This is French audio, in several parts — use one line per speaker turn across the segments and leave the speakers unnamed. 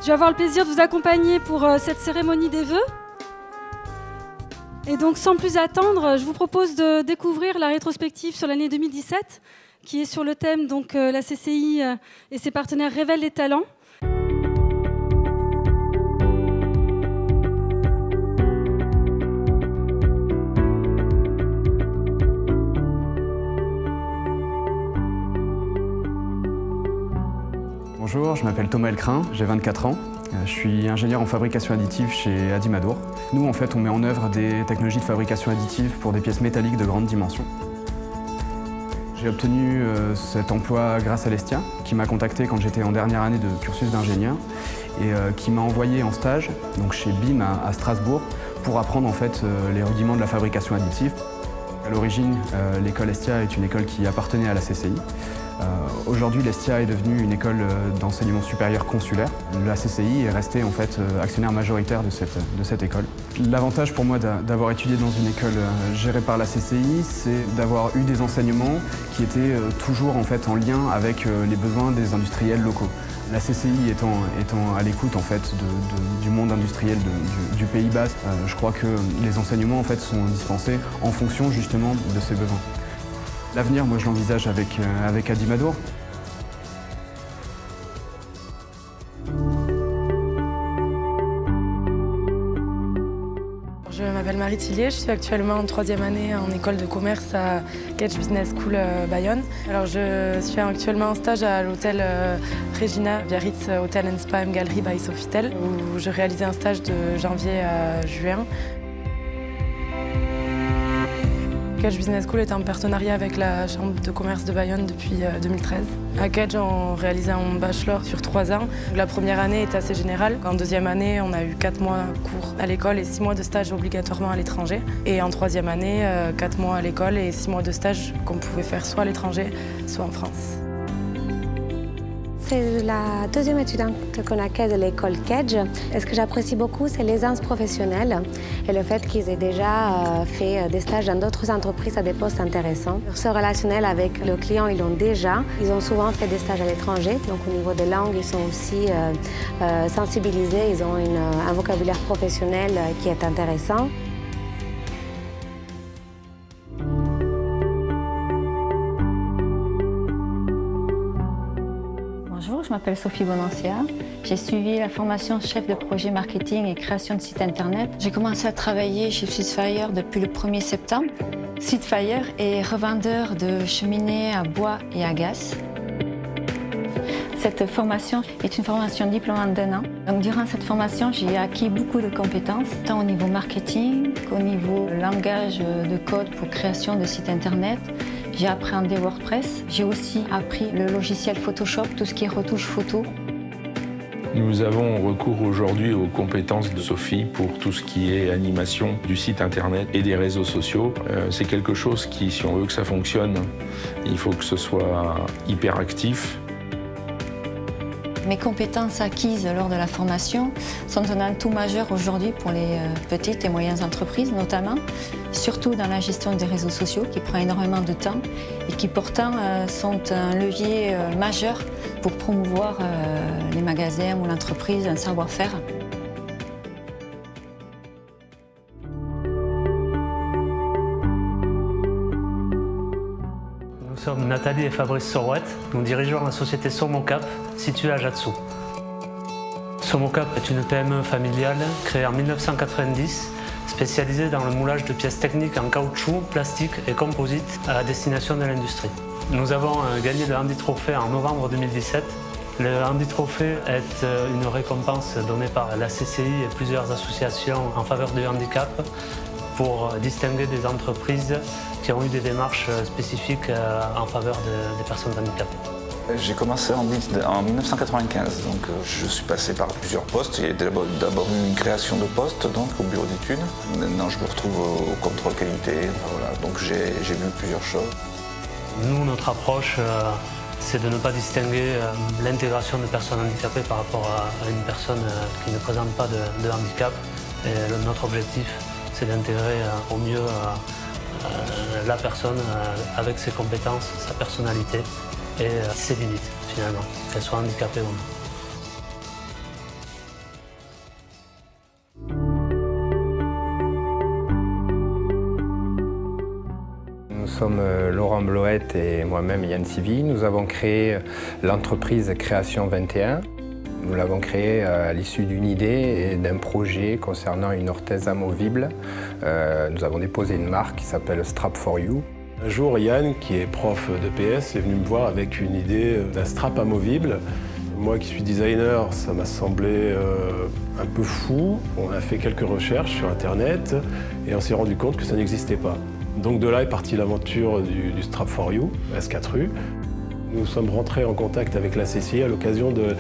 Je vais avoir le plaisir de vous accompagner pour cette cérémonie des vœux. Et donc, sans plus attendre, je vous propose de découvrir la rétrospective sur l'année 2017, qui est sur le thème donc la CCI et ses partenaires révèlent les talents.
Bonjour, je m'appelle Thomas Elcrin, j'ai 24 ans. Je suis ingénieur en fabrication additive chez Adimadour. Nous, en fait, on met en œuvre des technologies de fabrication additive pour des pièces métalliques de grande dimension. J'ai obtenu cet emploi grâce à Lestia, qui m'a contacté quand j'étais en dernière année de cursus d'ingénieur et qui m'a envoyé en stage donc chez BIM à Strasbourg pour apprendre en fait, les rudiments de la fabrication additive. À l'origine, l'école Lestia est une école qui appartenait à la CCI. Aujourd'hui, Lestia est devenue une école d'enseignement supérieur consulaire. La CCI est restée en fait actionnaire majoritaire de cette école. L'avantage pour moi d'avoir étudié dans une école gérée par la CCI, c'est d'avoir eu des enseignements qui étaient toujours en fait en lien avec les besoins des industriels locaux. La CCI étant à l'écoute en fait du monde industriel du Pays Basque, je crois que les enseignements en fait sont dispensés en fonction justement de ces besoins. L'avenir, moi, je l'envisage avec Adimadour.
Je m'appelle Marie Tillier, je suis actuellement en 3e année en école de commerce à Kedge Business School Bayonne. Alors, je suis actuellement en stage à l'hôtel Regina Biarritz Hotel & Spa Gallery by Sofitel, où je réalisais un stage de janvier à juin. Kedge Business School est en partenariat avec la Chambre de commerce de Bayonne depuis 2013. À Kedge, on réalisait un bachelor sur 3 ans. La première année est assez générale. En 2e année, on a eu 4 mois de cours à l'école et 6 mois de stage obligatoirement à l'étranger. Et en 3e année, 4 mois à l'école et 6 mois de stage qu'on pouvait faire soit à l'étranger, soit en France.
C'est la 2e étudiante qu'on accueille de l'école Kedge. Et ce que j'apprécie beaucoup, c'est l'aisance professionnelle et le fait qu'ils aient déjà fait des stages dans d'autres entreprises à des postes intéressants. Ce relationnel avec le client, ils l'ont déjà. Ils ont souvent fait des stages à l'étranger, donc au niveau des langues, ils sont aussi sensibilisés. Ils ont un vocabulaire professionnel qui est intéressant.
Bonjour, je m'appelle Sophie Bonancia. J'ai suivi la formation chef de projet marketing et création de site internet. J'ai commencé à travailler chez Seedfire depuis le 1er septembre. Seedfire est revendeur de cheminées à bois et à gaz. Cette formation est une formation diplômante d'1 an. Donc, durant cette formation, j'ai acquis beaucoup de compétences, tant au niveau marketing qu'au niveau langage de code pour création de sites internet. J'ai appréhendé WordPress. J'ai aussi appris le logiciel Photoshop, tout ce qui est retouche photo.
Nous avons recours aujourd'hui aux compétences de Sophie pour tout ce qui est animation du site internet et des réseaux sociaux. C'est quelque chose qui, si on veut que ça fonctionne, il faut que ce soit hyper actif.
Mes compétences acquises lors de la formation sont un atout majeur aujourd'hui pour les petites et moyennes entreprises notamment, surtout dans la gestion des réseaux sociaux qui prend énormément de temps et qui pourtant sont un levier majeur pour promouvoir les magasins ou l'entreprise, un savoir-faire.
Nous sommes Nathalie et Fabrice Sorouette. Nous dirigeons la société Somocap, située à Ajaccio. Somocap est une PME familiale créée en 1990, spécialisée dans le moulage de pièces techniques en caoutchouc, plastique et composite à destination de l'industrie. Nous avons gagné le Handy Trophy en novembre 2017. Le Handy Trophy est une récompense donnée par la CCI et plusieurs associations en faveur du handicap pour distinguer des entreprises qui ont eu des démarches spécifiques en faveur des personnes handicapées.
J'ai commencé en 1995, donc je suis passé par plusieurs postes. Il y a d'abord eu une création de poste donc, au bureau d'études. Maintenant je me retrouve au contrôle qualité, voilà, donc j'ai vu plusieurs choses.
Nous, notre approche, c'est de ne pas distinguer l'intégration de personnes handicapées par rapport à une personne qui ne présente pas de handicap. Et notre objectif, c'est d'intégrer au mieux la personne avec ses compétences, sa personnalité et ses limites finalement, qu'elle soit handicapée ou non.
sommes Laurent Bloette et moi-même Yann Sivy. Nous avons créé l'entreprise Création 21. Nous l'avons créée à l'issue d'une idée et d'un projet concernant une orthèse amovible. Nous avons déposé une marque qui s'appelle Strap for You.
Un jour, Yann, qui est prof de PS, est venu me voir avec une idée d'un strap amovible. Moi qui suis designer, ça m'a semblé un peu fou. On a fait quelques recherches sur Internet et on s'est rendu compte que ça n'existait pas. Donc de là est partie l'aventure du Strap for You, S4U. Nous sommes rentrés en contact avec la CCI à l'occasion de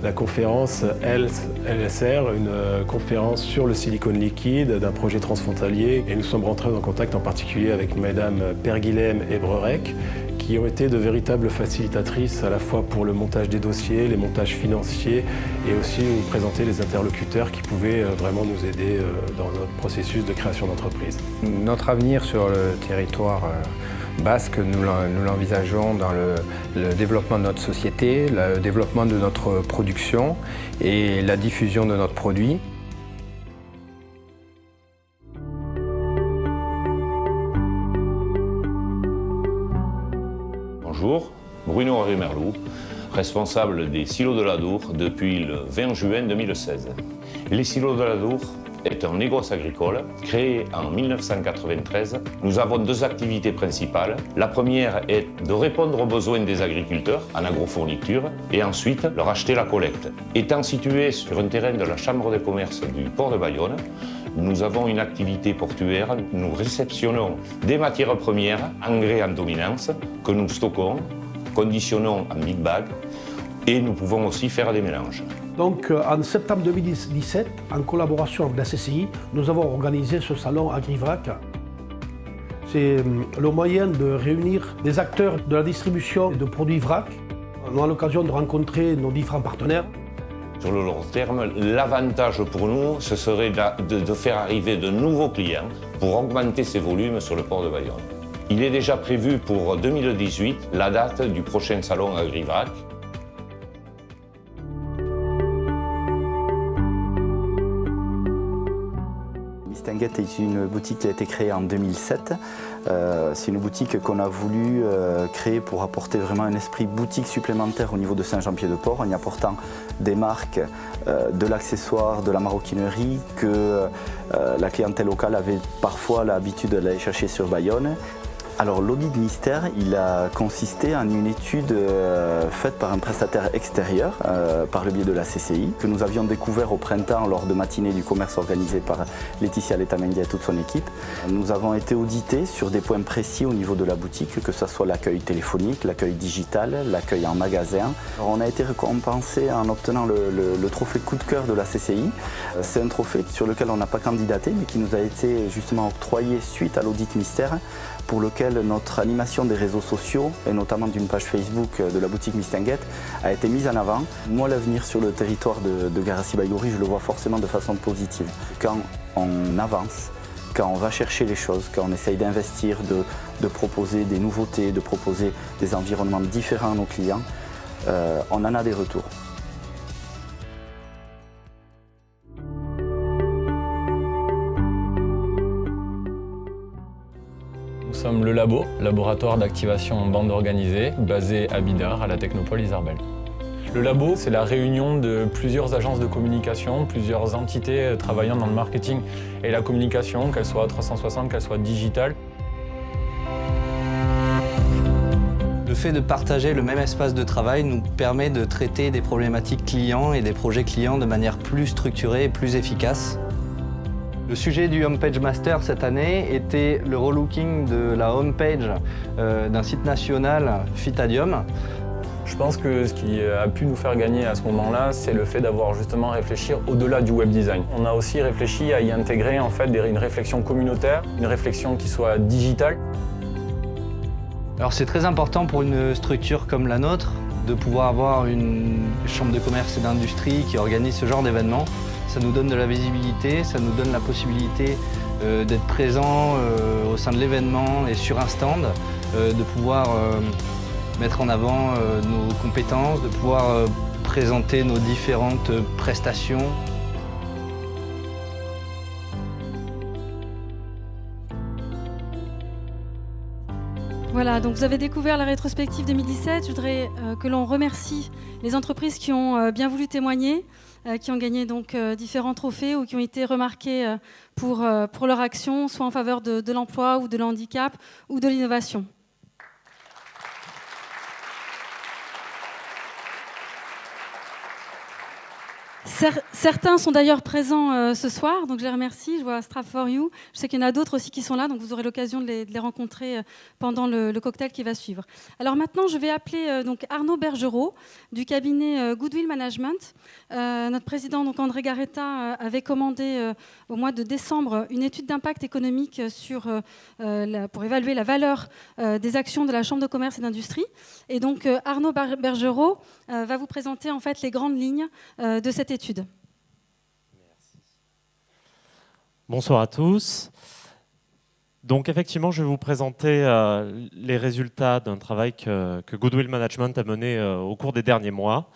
la conférence LSR, une conférence sur le silicone liquide d'un projet transfrontalier. Et nous sommes rentrés en contact en particulier avec Mesdames Perguilhem et Brerec, qui ont été de véritables facilitatrices à la fois pour le montage des dossiers, les montages financiers et aussi nous présenter les interlocuteurs qui pouvaient vraiment nous aider dans notre processus de création d'entreprise.
Notre avenir sur le territoire basque, nous l'envisageons dans le développement de notre société, le développement de notre production et la diffusion de notre produit.
Bonjour, Bruno Henri-Merlou, responsable des silos de l'Adour depuis le 20 juin 2016. Les silos de l'Adour est un négoce agricole créé en 1993. Nous avons deux activités principales. La première est de répondre aux besoins des agriculteurs en agrofourniture et ensuite leur acheter la collecte. Étant situé sur un terrain de la Chambre de commerce du port de Bayonne, nous avons une activité portuaire. Nous réceptionnons des matières premières, engrais en dominance, que nous stockons, conditionnons en big bag et nous pouvons aussi faire des mélanges.
Donc en septembre 2017, en collaboration avec la CCI, nous avons organisé ce salon à Agrivrac. C'est le moyen de réunir des acteurs de la distribution de produits vrac. On a l'occasion de rencontrer nos différents partenaires.
Sur le long terme, l'avantage pour nous, ce serait de faire arriver de nouveaux clients pour augmenter ces volumes sur le port de Bayonne. Il est déjà prévu pour 2018 la date du prochain salon à Agrivrac.
Mistinguett est une boutique qui a été créée en 2007. C'est une boutique qu'on a voulu créer pour apporter vraiment un esprit boutique supplémentaire au niveau de Saint-Jean-Pied-de-Port, en y apportant des marques, de l'accessoire, de la maroquinerie que la clientèle locale avait parfois l'habitude d'aller chercher sur Bayonne. Alors l'audit mystère, il a consisté en une étude faite par un prestataire extérieur, par le biais de la CCI, que nous avions découvert au printemps lors de matinées du commerce organisées par Laetitia Letamendi et toute son équipe. Nous avons été audités sur des points précis au niveau de la boutique, que ce soit l'accueil téléphonique, l'accueil digital, l'accueil en magasin. Alors, on a été récompensé en obtenant le trophée coup de cœur de la CCI. C'est un trophée sur lequel on n'a pas candidaté, mais qui nous a été justement octroyé suite à l'audit mystère, pour lequel notre animation des réseaux sociaux, et notamment d'une page Facebook de la boutique Mistinguett, a été mise en avant. Moi, l'avenir sur le territoire de Garassi-Baïgorry, je le vois forcément de façon positive. Quand on avance, quand on va chercher les choses, quand on essaye d'investir, de proposer des nouveautés, de proposer des environnements différents à nos clients, on en a des retours.
Nous sommes le labo, laboratoire d'activation en bande organisée, basé à Bidart, à la Technopole Isarbel. Le labo, c'est la réunion de plusieurs agences de communication, plusieurs entités travaillant dans le marketing et la communication, qu'elles soient 360, qu'elles soient digitales.
Le fait de partager le même espace de travail nous permet de traiter des problématiques clients et des projets clients de manière plus structurée et plus efficace. Le sujet du Homepage Master cette année était le relooking de la homepage d'un site national, Fitadium.
Je pense que ce qui a pu nous faire gagner à ce moment-là, c'est le fait d'avoir justement réfléchi au-delà du web design. On a aussi réfléchi à y intégrer en fait une réflexion communautaire, une réflexion qui soit digitale.
Alors c'est très important pour une structure comme la nôtre de pouvoir avoir une chambre de commerce et d'industrie qui organise ce genre d'événements. Ça nous donne de la visibilité, ça nous donne la possibilité d'être présent au sein de l'événement et sur un stand, de pouvoir mettre en avant nos compétences, de pouvoir présenter nos différentes prestations.
Voilà, donc vous avez découvert la rétrospective 2017. Je voudrais que l'on remercie les entreprises qui ont bien voulu témoigner, qui ont gagné donc différents trophées ou qui ont été remarquées pour leur action, soit en faveur de l'emploi ou de l'handicap ou de l'innovation. Certains sont d'ailleurs présents ce soir, donc je les remercie. Je vois Strap for You. Je sais qu'il y en a d'autres aussi qui sont là, donc vous aurez l'occasion de les rencontrer pendant le cocktail qui va suivre. Alors maintenant, je vais appeler donc Arnaud Bergerot du cabinet Goodwill Management. Notre président, donc André Garetta, avait commandé au mois de décembre une étude d'impact économique pour évaluer la valeur des actions de la Chambre de commerce et d'industrie. Et donc Arnaud Bergerot va vous présenter en fait les grandes lignes de cette étude.
Merci. Bonsoir à tous. Donc effectivement, je vais vous présenter les résultats d'un travail que Goodwill Management a mené au cours des derniers mois,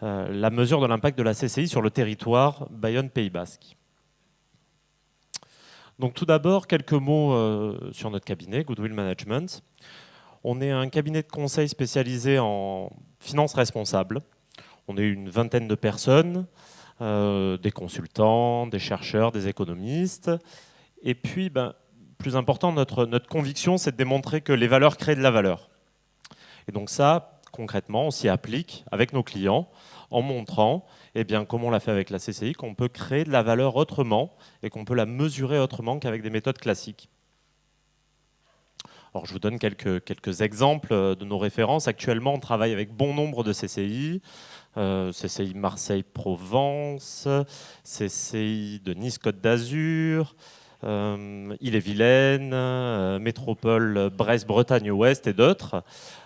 la mesure de l'impact de la CCI sur le territoire Bayonne-Pays Basque. Donc tout d'abord, quelques mots sur notre cabinet, Goodwill Management. On est un cabinet de conseil spécialisé en finances responsables. On est une vingtaine de personnes, des consultants, des chercheurs, des économistes. Et puis, plus important, notre conviction, c'est de démontrer que les valeurs créent de la valeur. Et donc ça, concrètement, on s'y applique avec nos clients en montrant, comme on l'a fait avec la CCI, qu'on peut créer de la valeur autrement et qu'on peut la mesurer autrement qu'avec des méthodes classiques. Alors, je vous donne quelques exemples de nos références. Actuellement, on travaille avec bon nombre de CCI. CCI Marseille-Provence, CCI de Nice-Côte d'Azur, Ille-et-Vilaine, Métropole Brest-Bretagne-Ouest et d'autres,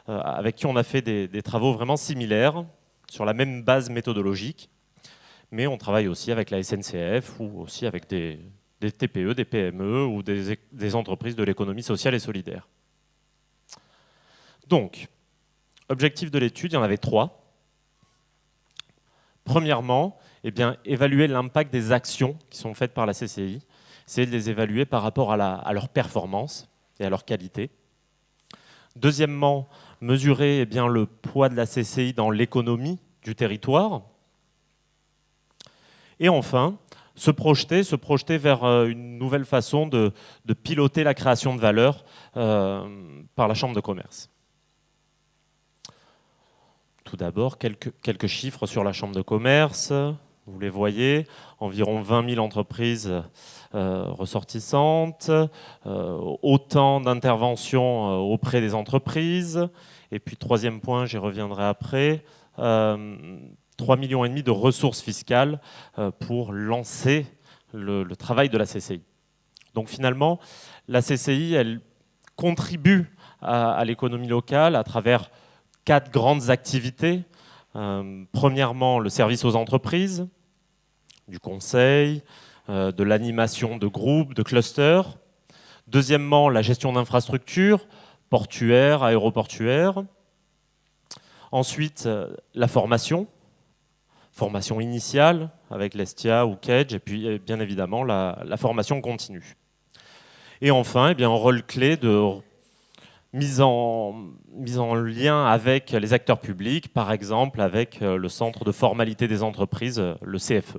avec qui on a fait des travaux vraiment similaires, sur la même base méthodologique. Mais on travaille aussi avec la SNCF ou aussi avec des TPE, des PME ou des entreprises de l'économie sociale et solidaire. Donc, objectif de l'étude, il y en avait 3. Premièrement, évaluer l'impact des actions qui sont faites par la CCI, c'est de les évaluer par rapport à leur performance et à leur qualité. Deuxièmement, mesurer le poids de la CCI dans l'économie du territoire. Et enfin, se projeter vers une nouvelle façon de piloter la création de valeur par la Chambre de commerce. Tout d'abord, quelques chiffres sur la Chambre de commerce. Vous les voyez, environ 20 000 entreprises ressortissantes, autant d'interventions auprès des entreprises. Et puis, troisième point, j'y reviendrai après, 3,5 millions de ressources fiscales pour lancer le travail de la CCI. Donc finalement, la CCI, elle contribue à l'économie locale à travers 4 grandes activités. Premièrement, le service aux entreprises, du conseil, de l'animation de groupes, de clusters. Deuxièmement, la gestion d'infrastructures, portuaires, aéroportuaires. Ensuite, la formation initiale avec l'Estia ou Kedge, et puis bien évidemment la formation continue. Et enfin, un rôle clé de mise en lien avec les acteurs publics, par exemple avec le Centre de formalité des entreprises, le CFE.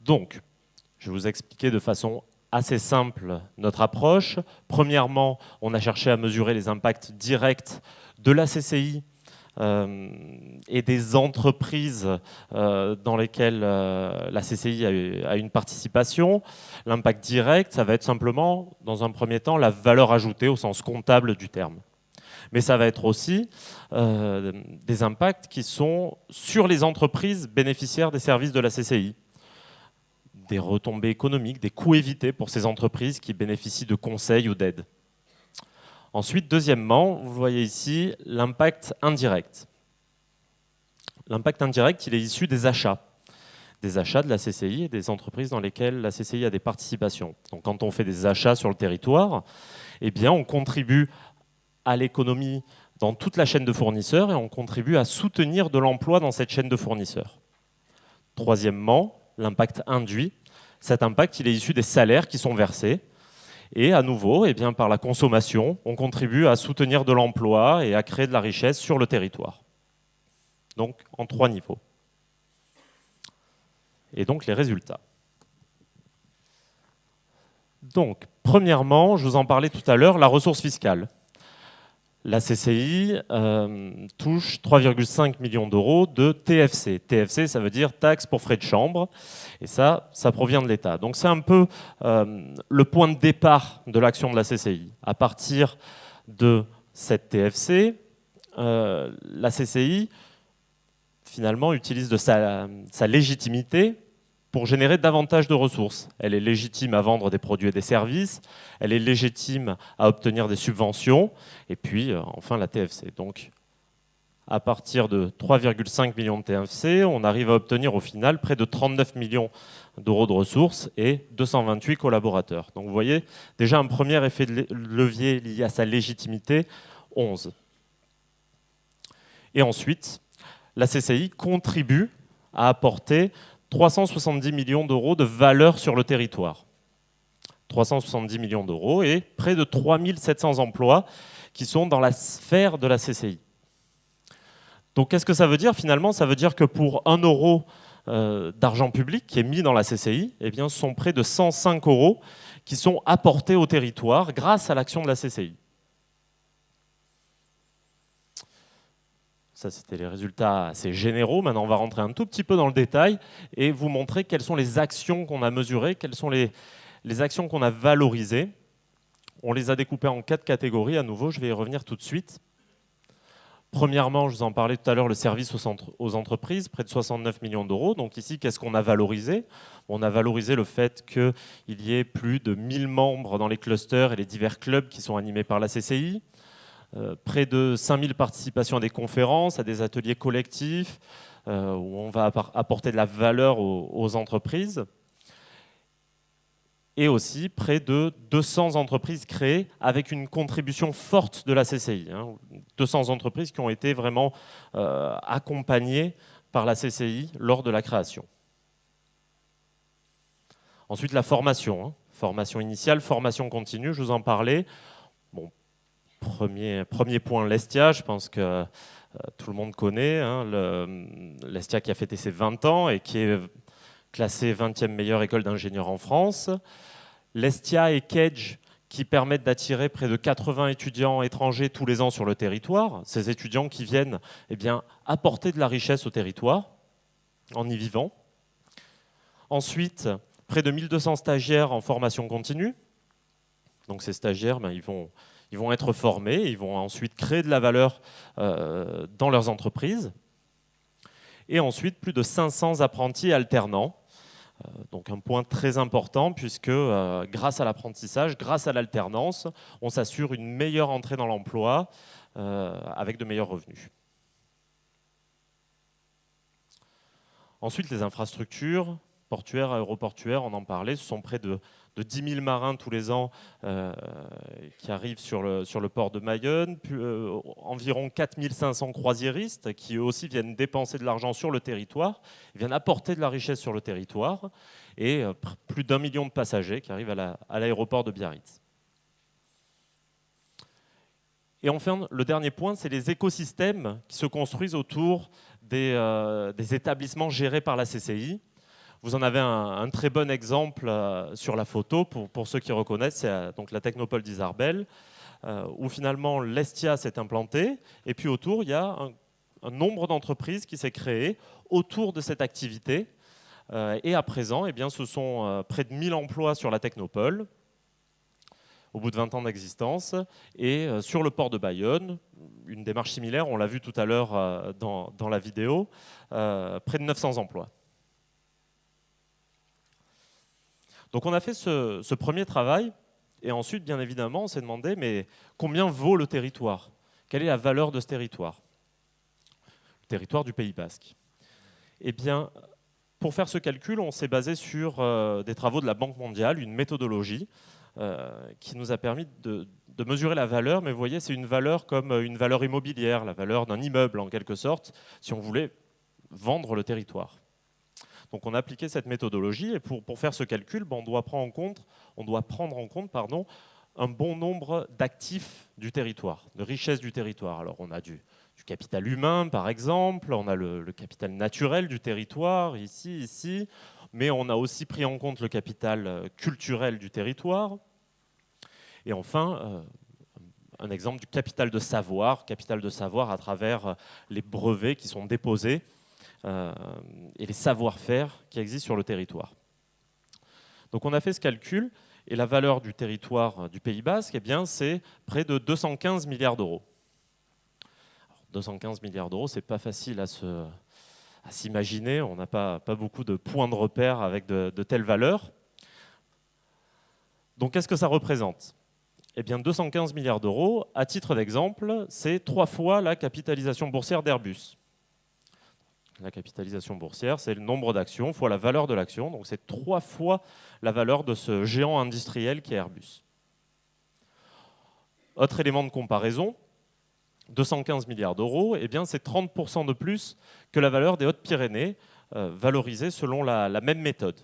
Donc, je vais vous expliquer de façon assez simple notre approche. Premièrement, on a cherché à mesurer les impacts directs de la CCI et des entreprises dans lesquelles la CCI a une participation. L'impact direct, ça va être simplement, dans un premier temps, la valeur ajoutée au sens comptable du terme. Mais ça va être aussi des impacts qui sont sur les entreprises bénéficiaires des services de la CCI. Des retombées économiques, des coûts évités pour ces entreprises qui bénéficient de conseils ou d'aides. Ensuite, deuxièmement, vous voyez ici l'impact indirect. L'impact indirect, il est issu des achats de la CCI et des entreprises dans lesquelles la CCI a des participations. Donc, quand on fait des achats sur le territoire, on contribue à l'économie dans toute la chaîne de fournisseurs et on contribue à soutenir de l'emploi dans cette chaîne de fournisseurs. Troisièmement, l'impact induit. Cet impact, il est issu des salaires qui sont versés. Et à nouveau, eh bien, par la consommation, on contribue à soutenir de l'emploi et à créer de la richesse sur le territoire. Donc en 3 niveaux. Et donc les résultats. Donc, premièrement, je vous en parlais tout à l'heure, la ressource fiscale. La CCI touche 3,5 millions d'euros de TFC. TFC, ça veut dire taxe pour frais de chambre, et ça provient de l'État. Donc c'est un peu le point de départ de l'action de la CCI. À partir de cette TFC, la CCI, finalement, utilise de sa légitimité pour générer davantage de ressources. Elle est légitime à vendre des produits et des services, elle est légitime à obtenir des subventions, et puis enfin la TFC. Donc à partir de 3,5 millions de TFC, on arrive à obtenir au final près de 39 millions d'euros de ressources et 228 collaborateurs. Donc vous voyez, déjà un premier effet de levier lié à sa légitimité, 11. Et ensuite, la CCI contribue à apporter 370 millions d'euros de valeur sur le territoire. 370 millions d'euros et près de 3700 emplois qui sont dans la sphère de la CCI. Donc qu'est-ce que ça veut dire finalement? Ça veut dire que pour 1 euro d'argent public qui est mis dans la CCI, eh bien, ce sont près de 105 euros qui sont apportés au territoire grâce à l'action de la CCI. Ça, c'était les résultats assez généraux. Maintenant, on va rentrer un tout petit peu dans le détail et vous montrer quelles sont les actions qu'on a mesurées, quelles sont les actions qu'on a valorisées. On les a découpées en 4 catégories. À nouveau, je vais y revenir tout de suite. Premièrement, je vous en parlais tout à l'heure, le service aux entreprises, près de 69 millions d'euros. Donc ici, qu'est-ce qu'on a valorisé? On a valorisé le fait qu'il y ait plus de 1000 membres dans les clusters et les divers clubs qui sont animés par la CCI. Près de 5000 participations à des conférences, à des ateliers collectifs, où on va apporter de la valeur aux entreprises. Et aussi près de 200 entreprises créées avec une contribution forte de la CCI. 200 entreprises qui ont été vraiment accompagnées par la CCI lors de la création. Ensuite, la formation. Formation initiale, formation continue, je vous en parlais. Bon, Premier point, l'Estia, je pense que tout le monde connaît, l'Estia qui a fêté ses 20 ans et qui est classée 20e meilleure école d'ingénieurs en France. L'Estia et Kedge qui permettent d'attirer près de 80 étudiants étrangers tous les ans sur le territoire. Ces étudiants qui viennent apporter de la richesse au territoire en y vivant. Ensuite, près de 1200 stagiaires en formation continue. Donc ces stagiaires, ils vont être formés, ils vont ensuite créer de la valeur dans leurs entreprises. Et ensuite, plus de 500 apprentis alternants. Donc un point très important puisque grâce à l'apprentissage, grâce à l'alternance, on s'assure une meilleure entrée dans l'emploi avec de meilleurs revenus. Ensuite, les infrastructures portuaires, aéroportuaires, on en parlait, ce sont près de 10 000 marins tous les ans qui arrivent sur le port de Mayonne, puis, environ 4 500 croisiéristes qui eux aussi viennent dépenser de l'argent sur le territoire, viennent apporter de la richesse sur le territoire, et plus d'1 million de passagers qui arrivent à l'aéroport de Biarritz. Et enfin, le dernier point, c'est les écosystèmes qui se construisent autour des établissements gérés par la CCI. Vous en avez un très bon exemple sur la photo, pour ceux qui reconnaissent, c'est donc la Technopole d'Isarbel, où finalement l'Estia s'est implantée, et puis autour, il y a un nombre d'entreprises qui s'est créé autour de cette activité. Et à présent, eh bien, ce sont près de 1000 emplois sur la Technopole, au bout de 20 ans d'existence, et sur le port de Bayonne, une démarche similaire, on l'a vu tout à l'heure dans la vidéo, près de 900 emplois. Donc on a fait ce premier travail, et ensuite, bien évidemment, on s'est demandé, mais combien vaut le territoire? Quelle est la valeur de ce territoire? Le territoire du Pays Basque. Eh bien, pour faire ce calcul, on s'est basé sur des travaux de la Banque mondiale, une méthodologie qui nous a permis de mesurer la valeur, mais vous voyez, c'est une valeur comme une valeur immobilière, la valeur d'un immeuble en quelque sorte, si on voulait vendre le territoire. Donc on a appliqué cette méthodologie et pour faire ce calcul, on doit prendre en compte un bon nombre d'actifs du territoire, de richesses du territoire. Alors on a du capital humain par exemple, on a le capital naturel du territoire ici, mais on a aussi pris en compte le capital culturel du territoire. Et enfin, un exemple du capital de savoir à travers les brevets qui sont déposés et les savoir-faire qui existent sur le territoire. Donc on a fait ce calcul et la valeur du territoire du Pays Basque, eh bien, c'est près de 215 milliards d'euros. 215 milliards d'euros, c'est pas facile à s'imaginer, on n'a pas beaucoup de points de repère avec de telles valeurs. Donc qu'est-ce que ça représente ? Eh bien 215 milliards d'euros, à titre d'exemple, c'est 3 fois la capitalisation boursière d'Airbus. La capitalisation boursière, c'est le nombre d'actions fois la valeur de l'action, donc c'est 3 fois la valeur de ce géant industriel qui est Airbus. Autre élément de comparaison, 215 milliards d'euros, eh bien c'est 30% de plus que la valeur des Hautes-Pyrénées, valorisée selon la même méthode.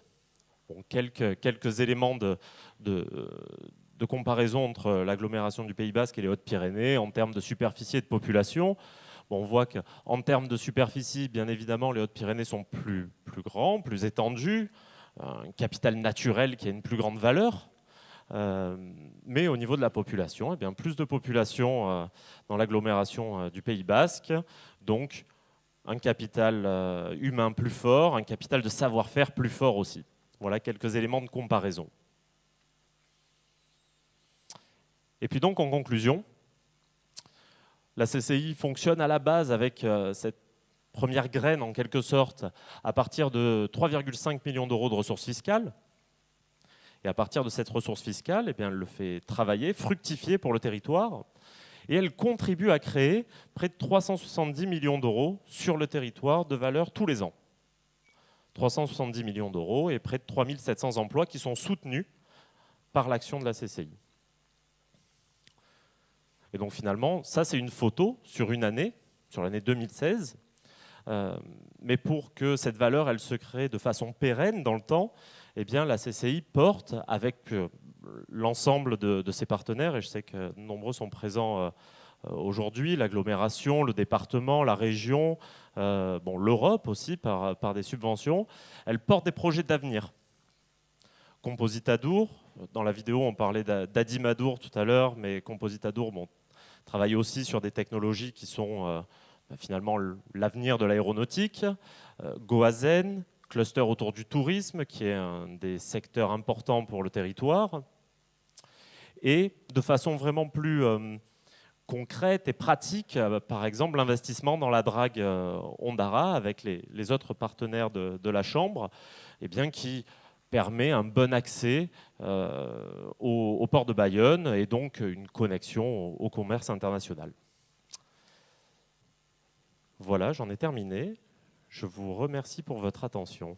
Bon, quelques éléments de comparaison entre l'agglomération du Pays Basque et les Hautes-Pyrénées en termes de superficie et de population. Bon, on voit qu'en termes de superficie, bien évidemment, les Hautes-Pyrénées sont plus grands, plus étendus, un capital naturel qui a une plus grande valeur. Mais au niveau de la population, eh bien, plus de population dans l'agglomération du Pays Basque, donc un capital humain plus fort, un capital de savoir-faire plus fort aussi. Voilà quelques éléments de comparaison. Et puis donc, en conclusion, la CCI fonctionne à la base avec cette première graine, en quelque sorte, à partir de 3,5 millions d'euros de ressources fiscales. Et à partir de cette ressource fiscale, eh bien, elle le fait travailler, fructifier pour le territoire. Et elle contribue à créer près de 370 millions d'euros sur le territoire de valeur tous les ans. 370 millions d'euros et près de 3700 emplois qui sont soutenus par l'action de la CCI. Et donc finalement, ça c'est une photo sur une année, sur l'année 2016. Mais pour que cette valeur elle se crée de façon pérenne dans le temps, eh bien, la CCI porte avec l'ensemble de ses partenaires, et je sais que nombreux sont présents aujourd'hui, l'agglomération, le département, la région, l'Europe aussi par des subventions, elle porte des projets d'avenir. Compositadour, dans la vidéo on parlait d'Adimadour tout à l'heure, mais Compositadour travaille aussi sur des technologies qui sont finalement l'avenir de l'aéronautique. Goazen, cluster autour du tourisme, qui est un des secteurs importants pour le territoire. Et de façon vraiment plus concrète et pratique, par exemple l'investissement dans la drague Ondara avec les autres partenaires de la Chambre, eh bien, qui permet un bon accès au port de Bayonne et donc une connexion au commerce international. Voilà, j'en ai terminé. Je vous remercie pour votre attention.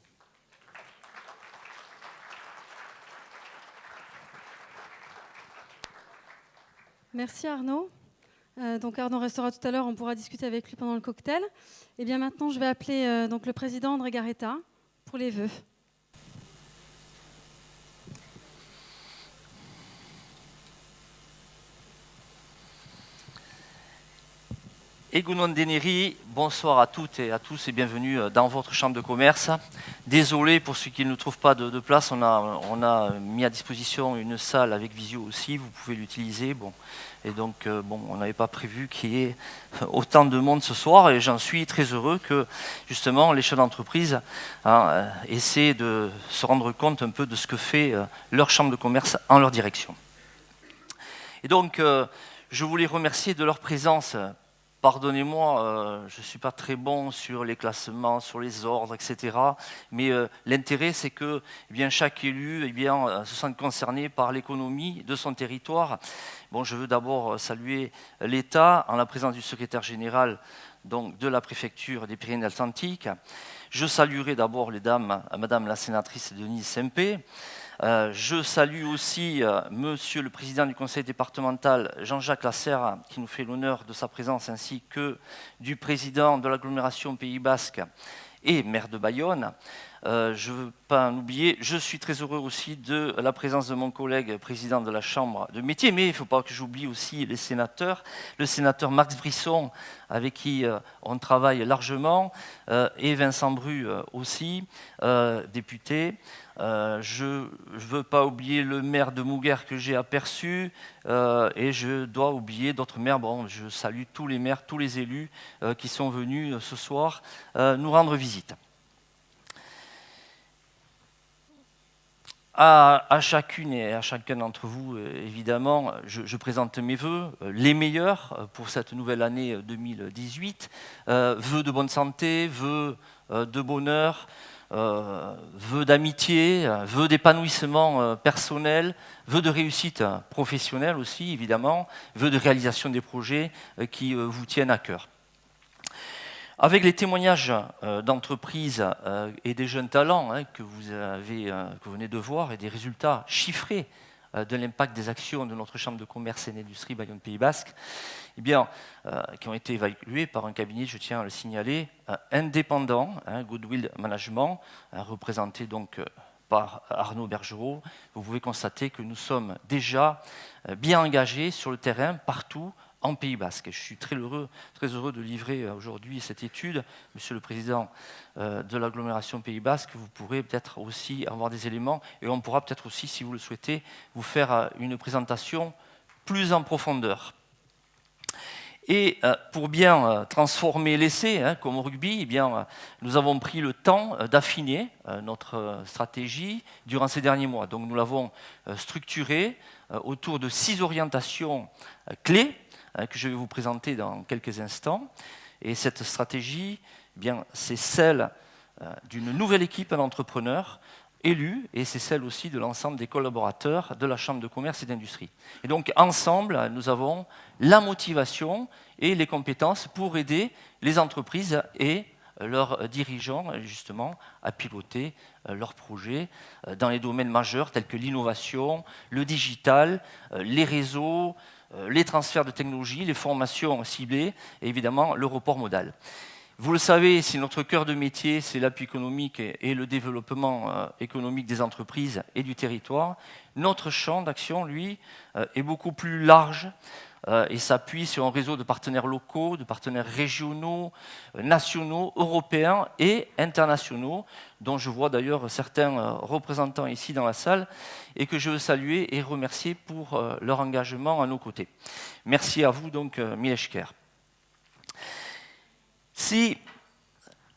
Merci Arnaud. Donc Arnaud restera tout à l'heure, on pourra discuter avec lui pendant le cocktail. Et bien maintenant, je vais appeler donc le président André Garetta pour les vœux.
Egunon Deneri, bonsoir à toutes et à tous et bienvenue dans votre chambre de commerce. Désolé pour ceux qui ne trouvent pas de place, on a mis à disposition une salle avec visio aussi, vous pouvez l'utiliser. Bon. Et donc, on n'avait pas prévu qu'il y ait autant de monde ce soir et j'en suis très heureux que justement les chefs d'entreprise essaient de se rendre compte un peu de ce que fait leur chambre de commerce en leur direction. Et donc, je voulais remercier de leur présence. Pardonnez-moi, je ne suis pas très bon sur les classements, sur les ordres, etc. Mais l'intérêt, c'est que chaque élu se sente concerné par l'économie de son territoire. Bon, je veux d'abord saluer l'État en la présence du secrétaire général donc, de la préfecture des Pyrénées-Atlantiques. Je saluerai d'abord les dames, Madame la sénatrice Denise Sempé. Je salue aussi Monsieur le Président du Conseil départemental, Jean-Jacques Lasserre, qui nous fait l'honneur de sa présence, ainsi que du Président de l'agglomération Pays Basque et maire de Bayonne. Je ne veux pas en oublier, je suis très heureux aussi de la présence de mon collègue président de la Chambre de métier, mais il ne faut pas que j'oublie aussi les sénateurs, le sénateur Max Brisson, avec qui on travaille largement, et Vincent Bru aussi, député. Je ne veux pas oublier le maire de Mouguer que j'ai aperçu, et je dois oublier d'autres maires. Bon, je salue tous les maires, tous les élus qui sont venus ce soir nous rendre visite. À chacune et à chacun d'entre vous, évidemment, je présente mes vœux, les meilleurs pour cette nouvelle année 2018. Vœux de bonne santé, vœux de bonheur, vœux d'amitié, vœux d'épanouissement personnel, vœux de réussite professionnelle aussi, évidemment, vœux de réalisation des projets qui vous tiennent à cœur. Avec les témoignages d'entreprises et des jeunes talents que vous venez de voir et des résultats chiffrés de l'impact des actions de notre Chambre de commerce et d'industrie Bayonne Pays Basque, eh bien, qui ont été évalués par un cabinet, je tiens à le signaler, indépendant, Goodwill Management, représenté donc par Arnaud Bergerot. Vous pouvez constater que nous sommes déjà bien engagés sur le terrain partout en Pays Basque. Je suis très heureux de livrer aujourd'hui cette étude. Monsieur le Président de l'agglomération Pays Basque, vous pourrez peut-être aussi avoir des éléments et on pourra peut-être aussi, si vous le souhaitez, vous faire une présentation plus en profondeur. Et pour bien transformer l'essai, comme au rugby, eh bien, nous avons pris le temps d'affiner notre stratégie durant ces derniers mois. Donc nous l'avons structurée autour de 6 orientations clés que je vais vous présenter dans quelques instants. Et cette stratégie, eh bien, c'est celle d'une nouvelle équipe d'entrepreneurs élus, et c'est celle aussi de l'ensemble des collaborateurs de la Chambre de commerce et d'industrie. Et donc, ensemble, nous avons la motivation et les compétences pour aider les entreprises et leurs dirigeants, justement, à piloter leurs projets dans les domaines majeurs tels que l'innovation, le digital, les réseaux, les transferts de technologie, les formations ciblées et évidemment le report modal. Vous le savez, si notre cœur de métier, c'est l'appui économique et le développement économique des entreprises et du territoire, notre champ d'action, lui, est beaucoup plus large et s'appuie sur un réseau de partenaires locaux, de partenaires régionaux, nationaux, européens et internationaux, dont je vois d'ailleurs certains représentants ici dans la salle, et que je veux saluer et remercier pour leur engagement à nos côtés. Merci à vous donc, Mileshker. Si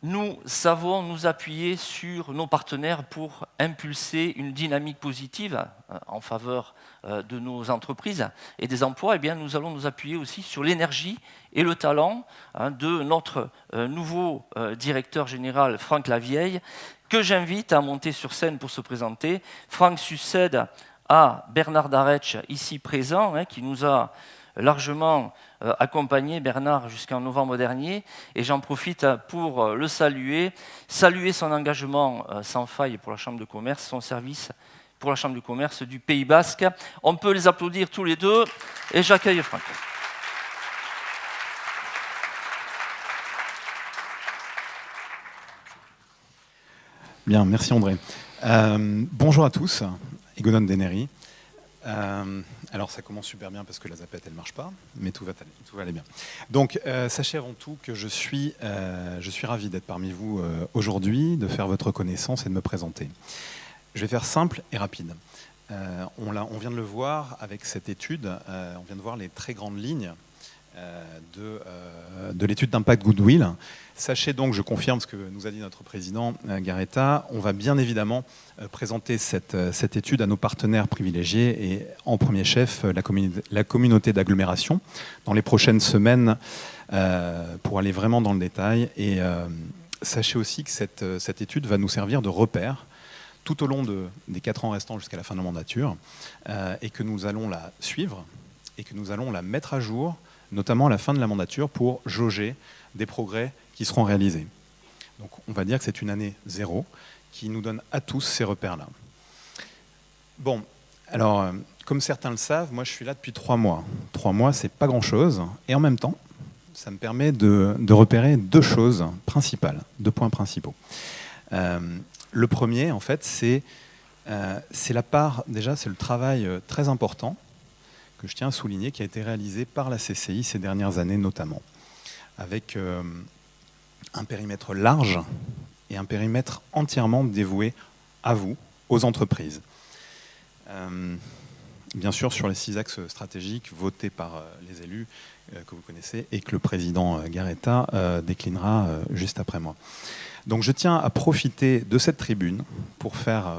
nous savons nous appuyer sur nos partenaires pour impulser une dynamique positive en faveur de nos entreprises et des emplois, eh bien nous allons nous appuyer aussi sur l'énergie et le talent de notre nouveau directeur général, Franck Lavieille, que j'invite à monter sur scène pour se présenter. Franck succède à Bernard Daretsch, ici présent, qui nous a largement accompagné, Bernard, jusqu'en novembre dernier, et j'en profite pour le saluer son engagement sans faille pour la Chambre de commerce, son service pour la Chambre de commerce du Pays Basque. On peut les applaudir tous les deux, et j'accueille Franck.
Bien, merci André. Bonjour à tous, Egonon Dennery. Alors ça commence super bien parce que la zapette elle marche pas, mais tout va aller bien. Donc sachez avant tout que je suis ravi d'être parmi vous aujourd'hui, de faire votre connaissance et de me présenter. Je vais faire simple et rapide. On vient de le voir avec cette étude, on vient de voir les très grandes lignes de l'étude d'impact Goodwill. Sachez donc, je confirme ce que nous a dit notre président Garetta, on va bien évidemment présenter cette étude à nos partenaires privilégiés et en premier chef la communauté d'agglomération dans les prochaines semaines pour aller vraiment dans le détail. Et sachez aussi que cette étude va nous servir de repère tout au long des 4 ans restants jusqu'à la fin de la mandature et que nous allons la suivre et que nous allons la mettre à jour, notamment à la fin de la mandature, pour jauger des progrès qui seront réalisés. Donc on va dire que c'est une année 0 qui nous donne à tous ces repères-là. Bon, alors, comme certains le savent, moi je suis là depuis 3 mois. 3 mois, c'est pas grand-chose, et en même temps, ça me permet de repérer deux choses principales, deux points principaux. Le premier, en fait, c'est la part, déjà, c'est le travail très important que je tiens à souligner, qui a été réalisé par la CCI ces dernières années notamment, avec un périmètre large et un périmètre entièrement dévoué à vous, aux entreprises. Bien sûr, sur les 6 axes stratégiques votés par les élus que vous connaissez et que le président Garetta déclinera juste après moi. Donc je tiens à profiter de cette tribune pour faire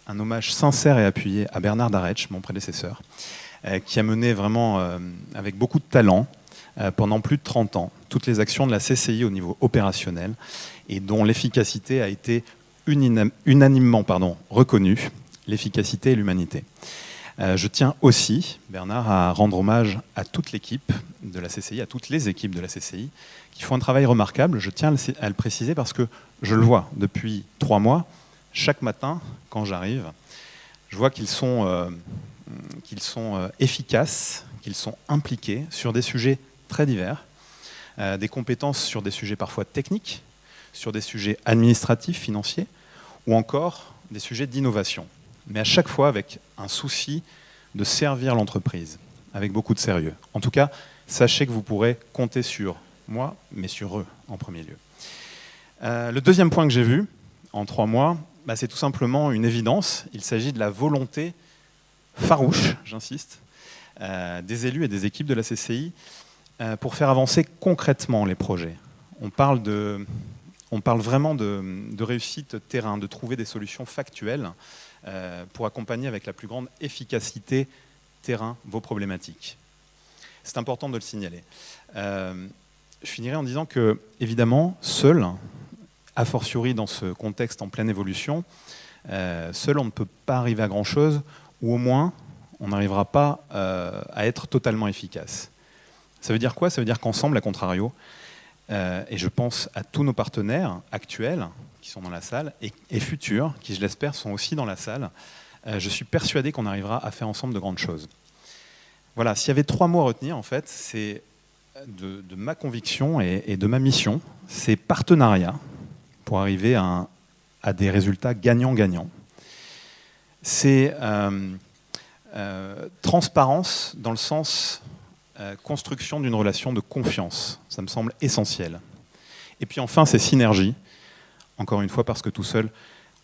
un hommage sincère et appuyé à Bernard Daretsch, mon prédécesseur, qui a mené vraiment avec beaucoup de talent pendant plus de 30 ans toutes les actions de la CCI au niveau opérationnel et dont l'efficacité a été unanimement reconnue, l'efficacité et l'humanité. Je tiens aussi, Bernard, à rendre hommage à toute l'équipe de la CCI, à toutes les équipes de la CCI, qui font un travail remarquable. Je tiens à le préciser parce que je le vois depuis 3 mois. Chaque matin, quand j'arrive, je vois qu'ils sont efficaces, qu'ils sont impliqués sur des sujets très divers, des compétences sur des sujets parfois techniques, sur des sujets administratifs, financiers, ou encore des sujets d'innovation. Mais à chaque fois avec un souci de servir l'entreprise, avec beaucoup de sérieux. En tout cas, sachez que vous pourrez compter sur moi, mais sur eux en premier lieu. Le deuxième point que j'ai vu en 3 mois, c'est tout simplement une évidence. Il s'agit de la volonté farouche, j'insiste, des élus et des équipes de la CCI pour faire avancer concrètement les projets. On parle vraiment de réussite terrain, de trouver des solutions factuelles pour accompagner avec la plus grande efficacité terrain vos problématiques. C'est important de le signaler. Je finirai en disant que, évidemment, seul, a fortiori dans ce contexte en pleine évolution, seul on ne peut pas arriver à grand-chose, ou au moins on n'arrivera pas à être totalement efficace. Ça veut dire quoi? Ça veut dire qu'ensemble, à contrario, et je pense à tous nos partenaires actuels qui sont dans la salle et futurs, qui je l'espère sont aussi dans la salle, je suis persuadé qu'on arrivera à faire ensemble de grandes choses. Voilà, s'il y avait 3 mots à retenir, en fait, c'est de ma conviction et de ma mission, c'est partenariat pour arriver à des résultats gagnants-gagnants. C'est transparence dans le sens construction d'une relation de confiance. Ça me semble essentiel. Et puis enfin, c'est synergie. Encore une fois, parce que tout seul,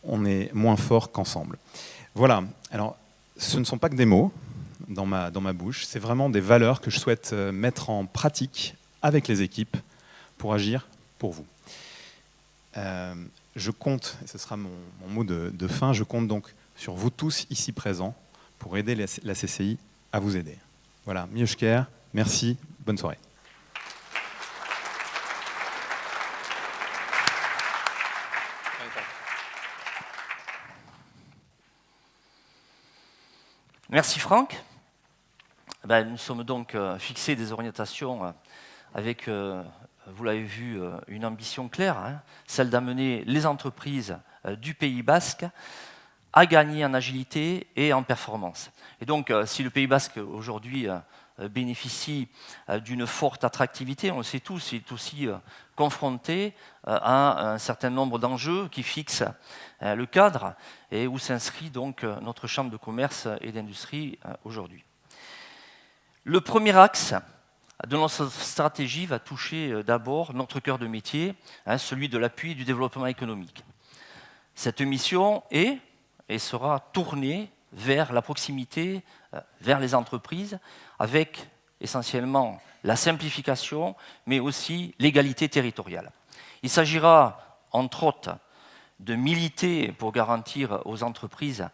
on est moins fort qu'ensemble. Voilà. Alors, ce ne sont pas que des mots dans ma bouche. C'est vraiment des valeurs que je souhaite mettre en pratique avec les équipes pour agir pour vous. Je compte, et ce sera mon mot de fin, je compte donc sur vous tous ici présents pour aider la CCI à vous aider. Voilà, Mioshker, merci, bonne soirée.
Merci Franck. Nous sommes donc fixés des orientations avec, vous l'avez vu, une ambition claire, celle d'amener les entreprises du Pays Basque à gagner en agilité et en performance. Et donc, si le Pays Basque aujourd'hui bénéficie d'une forte attractivité, on le sait tous, il est aussi confronté à un certain nombre d'enjeux qui fixent le cadre et où s'inscrit donc notre Chambre de commerce et d'industrie aujourd'hui. Le premier axe de notre stratégie va toucher d'abord notre cœur de métier, celui de l'appui et du développement économique. Cette mission est et sera tournée vers la proximité, vers les entreprises, avec essentiellement la simplification, mais aussi l'égalité territoriale. Il s'agira, entre autres, de militer pour garantir aux entreprises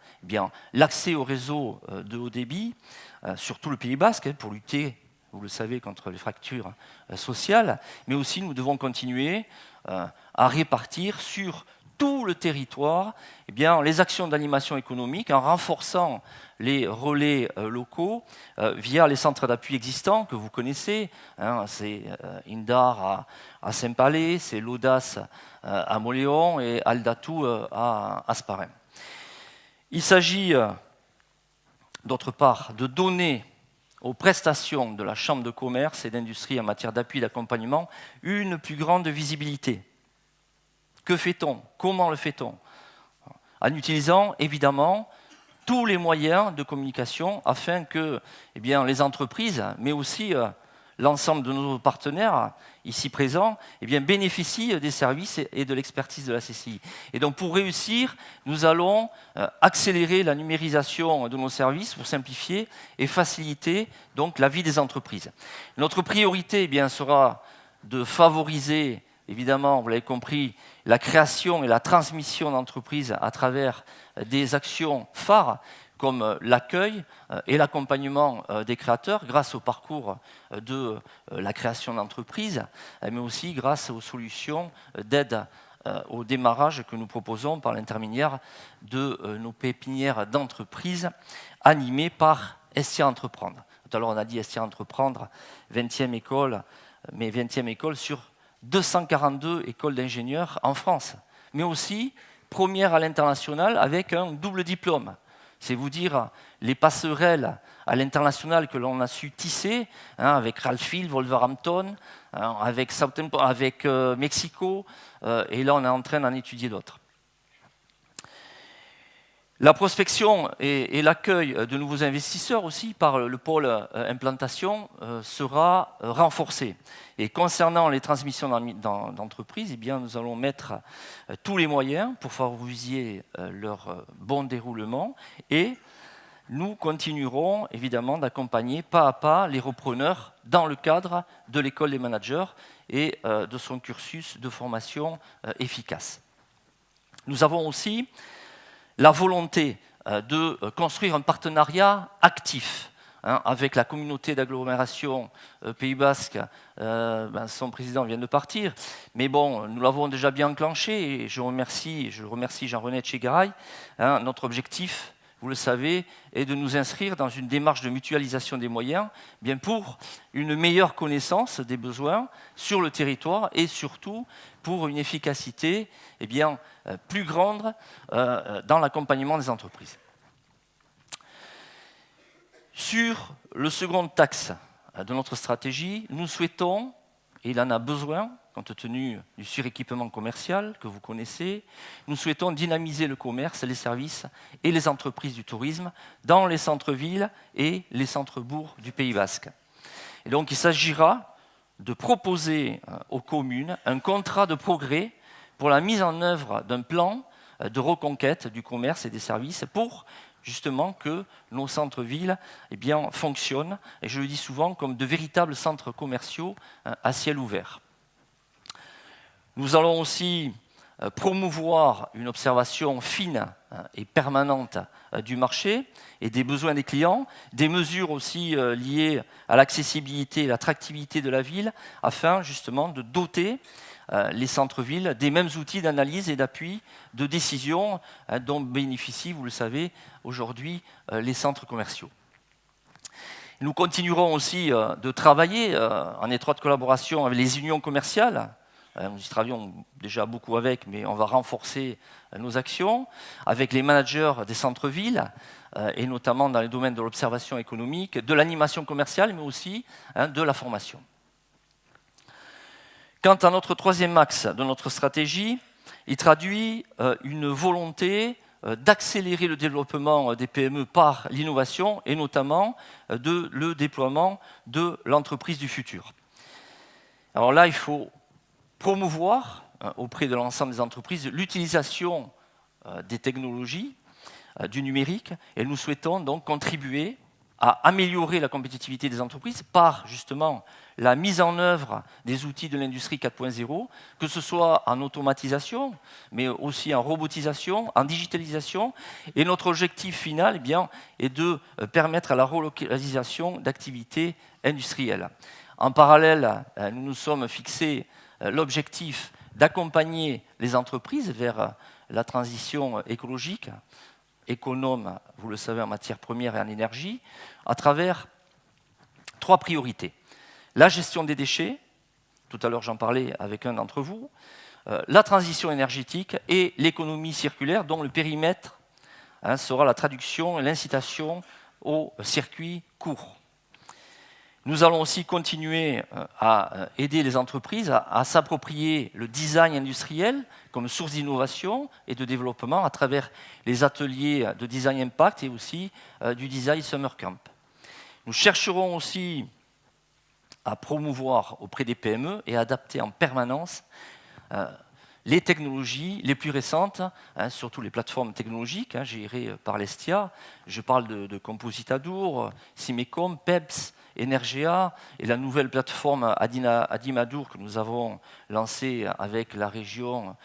l'accès au réseau de haut débit, sur tout le Pays Basque, pour lutter, vous le savez, contre les fractures sociales, mais aussi nous devons continuer à répartir sur tout le territoire les actions d'animation économique en renforçant les relais locaux via les centres d'appui existants que vous connaissez. C'est Indar à Saint-Palais, c'est l'Audace à Moléon et Aldatou à Asparem. Il s'agit d'autre part de donner aux prestations de la Chambre de commerce et d'industrie en matière d'appui et d'accompagnement une plus grande visibilité. Que fait-on? Comment le fait-on? En utilisant évidemment tous les moyens de communication afin que les entreprises, mais aussi l'ensemble de nos partenaires ici présents, bénéficient des services et de l'expertise de la CCI. Et donc pour réussir, nous allons accélérer la numérisation de nos services pour simplifier et faciliter donc la vie des entreprises. Notre priorité sera de favoriser, évidemment, vous l'avez compris, la création et la transmission d'entreprises à travers des actions phares comme l'accueil et l'accompagnement des créateurs grâce au parcours de la création d'entreprises, mais aussi grâce aux solutions d'aide au démarrage que nous proposons par l'intermédiaire de nos pépinières d'entreprises animées par Estia Entreprendre. Tout à l'heure, on a dit Estia Entreprendre, 20e école, mais 20e école sur 242 écoles d'ingénieurs en France, mais aussi première à l'international avec un double diplôme. C'est vous dire les passerelles à l'international que l'on a su tisser, avec Ralphfield, Wolverhampton, avec Southampton, avec Mexico, et là on est en train d'en étudier d'autres. La prospection et l'accueil de nouveaux investisseurs aussi par le pôle implantation sera renforcé. Et concernant les transmissions d'entreprises, nous allons mettre tous les moyens pour favoriser leur bon déroulement et nous continuerons évidemment d'accompagner pas à pas les repreneurs dans le cadre de l'école des managers et de son cursus de formation efficace. Nous avons aussi la volonté de construire un partenariat actif avec la communauté d'agglomération Pays Basque. Son président vient de partir, mais bon, nous l'avons déjà bien enclenché et je remercie Jean-René Etchegaray. Notre objectif, vous le savez, est de nous inscrire dans une démarche de mutualisation des moyens pour une meilleure connaissance des besoins sur le territoire et surtout pour une efficacité plus grande dans l'accompagnement des entreprises. Sur le second axe de notre stratégie, nous souhaitons, et il en a besoin, compte tenu du suréquipement commercial que vous connaissez, nous souhaitons dynamiser le commerce, les services et les entreprises du tourisme dans les centres-villes et les centres-bourgs du Pays Basque. Et donc il s'agira de proposer aux communes un contrat de progrès pour la mise en œuvre d'un plan de reconquête du commerce et des services pour justement que nos centres-villes fonctionnent, et je le dis souvent, comme de véritables centres commerciaux à ciel ouvert. Nous allons aussi promouvoir une observation fine et permanente du marché et des besoins des clients, des mesures aussi liées à l'accessibilité et l'attractivité de la ville, afin justement de doter les centres-villes des mêmes outils d'analyse et d'appui de décision dont bénéficient, vous le savez, aujourd'hui les centres commerciaux. Nous continuerons aussi de travailler en étroite collaboration avec les unions commerciales. Nous y travaillons déjà beaucoup avec, mais on va renforcer nos actions avec les managers des centres-villes et notamment dans les domaines de l'observation économique, de l'animation commerciale, mais aussi de la formation. Quant à notre troisième axe de notre stratégie, il traduit une volonté d'accélérer le développement des PME par l'innovation et notamment le déploiement de l'entreprise du futur. Alors là, il faut promouvoir auprès de l'ensemble des entreprises l'utilisation des technologies, du numérique, et nous souhaitons donc contribuer à améliorer la compétitivité des entreprises par justement la mise en œuvre des outils de l'industrie 4.0, que ce soit en automatisation, mais aussi en robotisation, en digitalisation. Et notre objectif final est de permettre à la relocalisation d'activités industrielles. En parallèle, nous nous sommes fixés l'objectif d'accompagner les entreprises vers la transition écologique, économe, vous le savez, en matières premières et en énergie, à travers 3 priorités. La gestion des déchets, tout à l'heure j'en parlais avec un d'entre vous, la transition énergétique et l'économie circulaire, dont le périmètre sera la traduction et l'incitation au circuit court. Nous allons aussi continuer à aider les entreprises à s'approprier le design industriel comme source d'innovation et de développement à travers les ateliers de design impact et aussi du design summer camp. Nous chercherons aussi à promouvoir auprès des PME et à adapter en permanence les technologies les plus récentes, surtout les plateformes technologiques, gérées par l'Estia. Je parle de Composite Adour, Simecom, PEPS, Energea et la nouvelle plateforme Adimadour que nous avons lancée avec la région.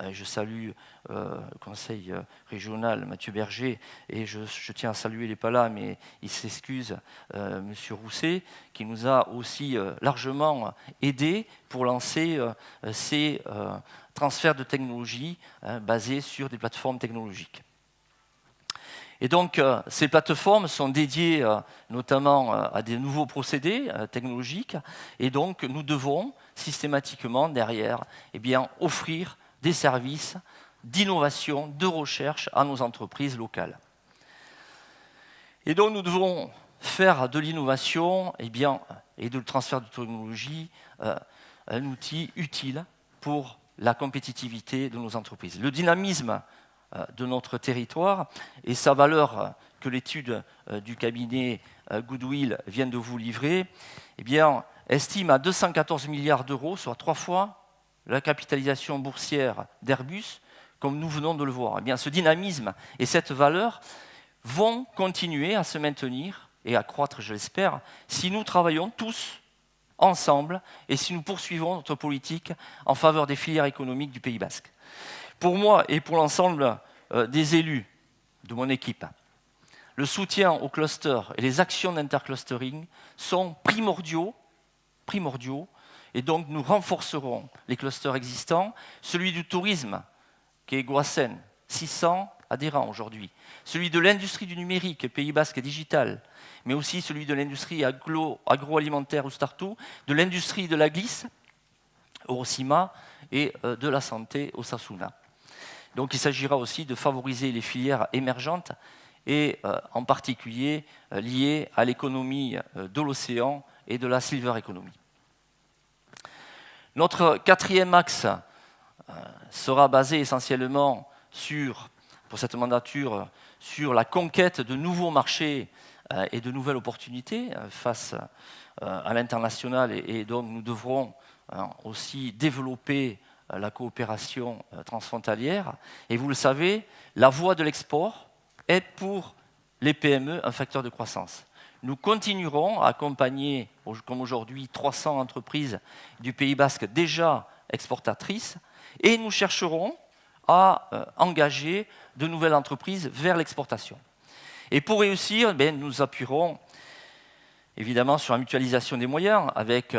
Je salue le conseil régional Mathieu Berger et je tiens à saluer, il n'est pas là, mais il s'excuse, Monsieur Rousset, qui nous a aussi largement aidés pour lancer ces transferts de technologie basés sur des plateformes technologiques. Et donc, ces plateformes sont dédiées notamment à des nouveaux procédés technologiques, et donc nous devons systématiquement derrière offrir des services d'innovation, de recherche à nos entreprises locales. Et donc nous devons faire de l'innovation et de transfert de technologie un outil utile pour la compétitivité de nos entreprises. Le dynamisme de notre territoire et sa valeur que l'étude du cabinet Goodwill vient de vous livrer, estime à 214 milliards d'euros, soit 3 fois la capitalisation boursière d'Airbus, comme nous venons de le voir. Ce dynamisme et cette valeur vont continuer à se maintenir et à croître, je l'espère, si nous travaillons tous ensemble et si nous poursuivons notre politique en faveur des filières économiques du Pays Basque. Pour moi et pour l'ensemble des élus de mon équipe, le soutien aux clusters et les actions d'interclustering sont primordiaux, et donc nous renforcerons les clusters existants, celui du tourisme, qui est Goassen, 600 adhérents aujourd'hui, celui de l'industrie du numérique, Pays Basque Digital, mais aussi celui de l'industrie agroalimentaire Oustartou, de l'industrie de la glisse, Orosima, et de la santé, Osasuna. Donc il s'agira aussi de favoriser les filières émergentes et en particulier liées à l'économie de l'océan et de la silver economy. Notre quatrième axe sera basé essentiellement pour cette mandature, sur la conquête de nouveaux marchés et de nouvelles opportunités face à l'international, et donc nous devrons aussi développer la coopération transfrontalière. Et vous le savez, la voie de l'export est pour les PME un facteur de croissance. Nous continuerons à accompagner, comme aujourd'hui, 300 entreprises du Pays Basque déjà exportatrices, et nous chercherons à engager de nouvelles entreprises vers l'exportation. Et pour réussir, nous appuierons évidemment sur la mutualisation des moyens avec